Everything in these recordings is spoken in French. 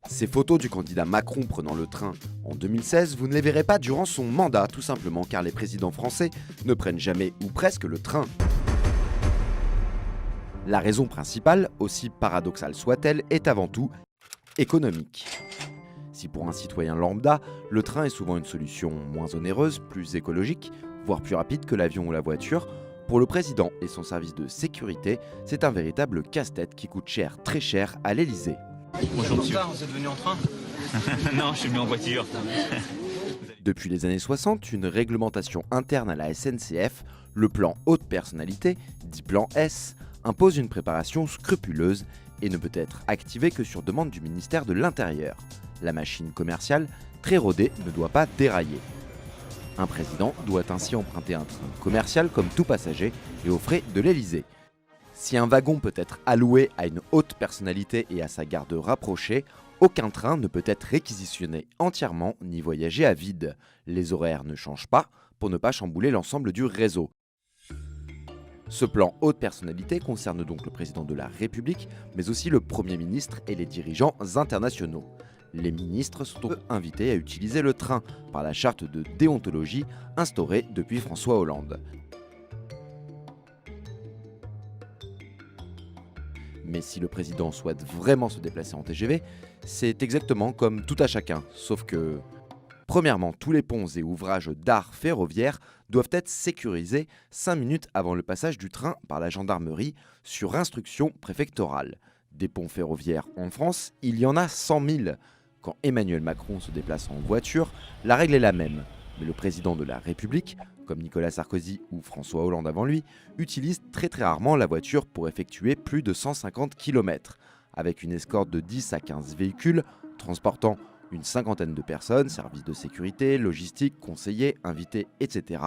Ces photos du candidat Macron prenant le train en 2016, vous ne les verrez pas durant son mandat, tout simplement car les présidents français ne prennent jamais ou presque le train. La raison principale, aussi paradoxale soit-elle, est avant tout économique. Si pour un citoyen lambda, le train est souvent une solution moins onéreuse, plus écologique, voire plus rapide que l'avion ou la voiture, pour le président et son service de sécurité, c'est un véritable casse-tête qui coûte cher, très cher à l'Élysée. Bonjour monsieur. Vous êtes venu en train? Non, je suis venu en voiture. Depuis les années 60, une réglementation interne à la SNCF, le plan haute personnalité, dit plan S, impose une préparation scrupuleuse et ne peut être activé que sur demande du ministère de l'Intérieur. La machine commerciale, très rodée, ne doit pas dérailler. Un président doit ainsi emprunter un train commercial comme tout passager et aux frais de l'Élysée. Si un wagon peut être alloué à une haute personnalité et à sa garde rapprochée, aucun train ne peut être réquisitionné entièrement ni voyager à vide. Les horaires ne changent pas pour ne pas chambouler l'ensemble du réseau. Ce plan haute personnalité concerne donc le président de la République, mais aussi le Premier ministre et les dirigeants internationaux. Les ministres sont donc invités à utiliser le train par la charte de déontologie instaurée depuis François Hollande. Mais si le président souhaite vraiment se déplacer en TGV, c'est exactement comme tout à chacun, sauf que, premièrement, tous les ponts et ouvrages d'art ferroviaire doivent être sécurisés 5 minutes avant le passage du train par la gendarmerie sur instruction préfectorale. Des ponts ferroviaires en France, il y en a 100 000. Quand Emmanuel Macron se déplace en voiture, la règle est la même. Mais le président de la République, comme Nicolas Sarkozy ou François Hollande avant lui, utilise très rarement la voiture pour effectuer plus de 150 km. Avec une escorte de 10 à 15 véhicules, transportant une cinquantaine de personnes, services de sécurité, logistique, conseillers, invités, etc.,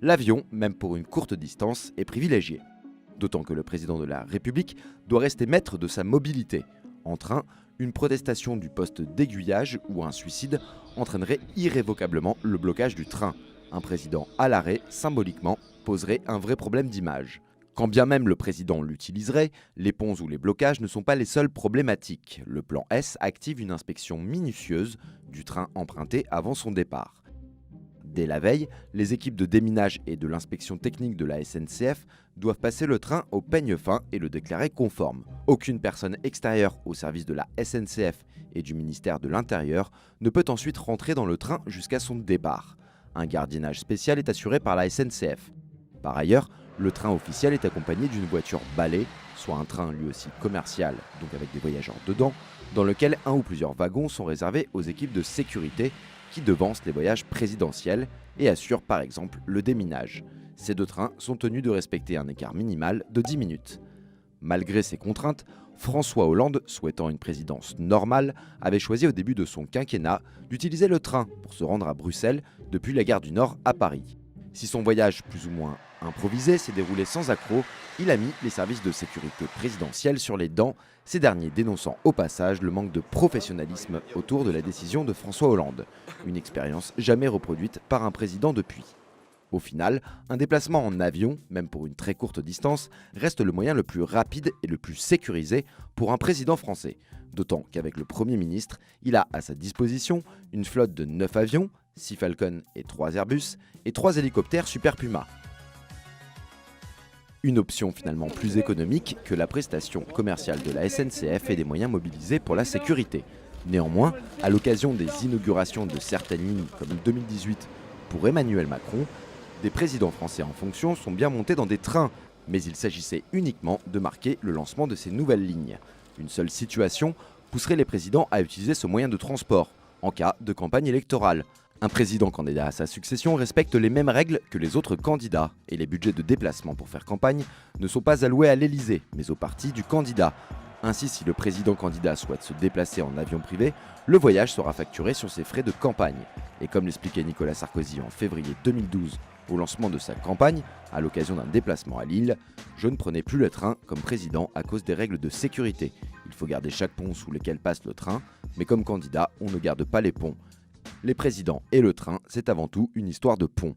l'avion, même pour une courte distance, est privilégié. D'autant que le président de la République doit rester maître de sa mobilité. En train, une protestation du poste d'aiguillage ou un suicide entraînerait irrévocablement le blocage du train. Un président à l'arrêt, symboliquement, poserait un vrai problème d'image. Quand bien même le président l'utiliserait, les ponts ou les blocages ne sont pas les seules problématiques. Le plan S active une inspection minutieuse du train emprunté avant son départ. Dès la veille, les équipes de déminage et de l'inspection technique de la SNCF doivent passer le train au peigne fin et le déclarer conforme. Aucune personne extérieure au service de la SNCF et du ministère de l'Intérieur ne peut ensuite rentrer dans le train jusqu'à son départ. Un gardiennage spécial est assuré par la SNCF. Par ailleurs, le train officiel est accompagné d'une voiture balai, soit un train lui aussi commercial, donc avec des voyageurs dedans, dans lequel un ou plusieurs wagons sont réservés aux équipes de sécurité qui devancent les voyages présidentiels et assurent par exemple le déminage. Ces deux trains sont tenus de respecter un écart minimal de 10 minutes. Malgré ces contraintes, François Hollande, souhaitant une présidence normale, avait choisi au début de son quinquennat d'utiliser le train pour se rendre à Bruxelles depuis la gare du Nord à Paris. Si son voyage plus ou moins improvisé s'est déroulé sans accroc, il a mis les services de sécurité présidentielle sur les dents, ces derniers dénonçant au passage le manque de professionnalisme autour de la décision de François Hollande, une expérience jamais reproduite par un président depuis. Au final, un déplacement en avion, même pour une très courte distance, reste le moyen le plus rapide et le plus sécurisé pour un président français. D'autant qu'avec le Premier ministre, il a à sa disposition une flotte de 9 avions, 6 Falcon et 3 Airbus, et 3 hélicoptères Super Puma. Une option finalement plus économique que la prestation commerciale de la SNCF et des moyens mobilisés pour la sécurité. Néanmoins, à l'occasion des inaugurations de certaines lignes comme 2018 pour Emmanuel Macron, des présidents français en fonction sont bien montés dans des trains, mais il s'agissait uniquement de marquer le lancement de ces nouvelles lignes. Une seule situation pousserait les présidents à utiliser ce moyen de transport, en cas de campagne électorale. Un président candidat à sa succession respecte les mêmes règles que les autres candidats, et les budgets de déplacement pour faire campagne ne sont pas alloués à l'Élysée, mais au parti du candidat. Ainsi, si le président candidat souhaite se déplacer en avion privé, le voyage sera facturé sur ses frais de campagne. Et comme l'expliquait Nicolas Sarkozy en février 2012 au lancement de sa campagne, à l'occasion d'un déplacement à Lille, « Je ne prenais plus le train comme président à cause des règles de sécurité. Il faut garder chaque pont sous lequel passe le train, mais comme candidat, on ne garde pas les ponts. Les présidents et le train, c'est avant tout une histoire de pont. »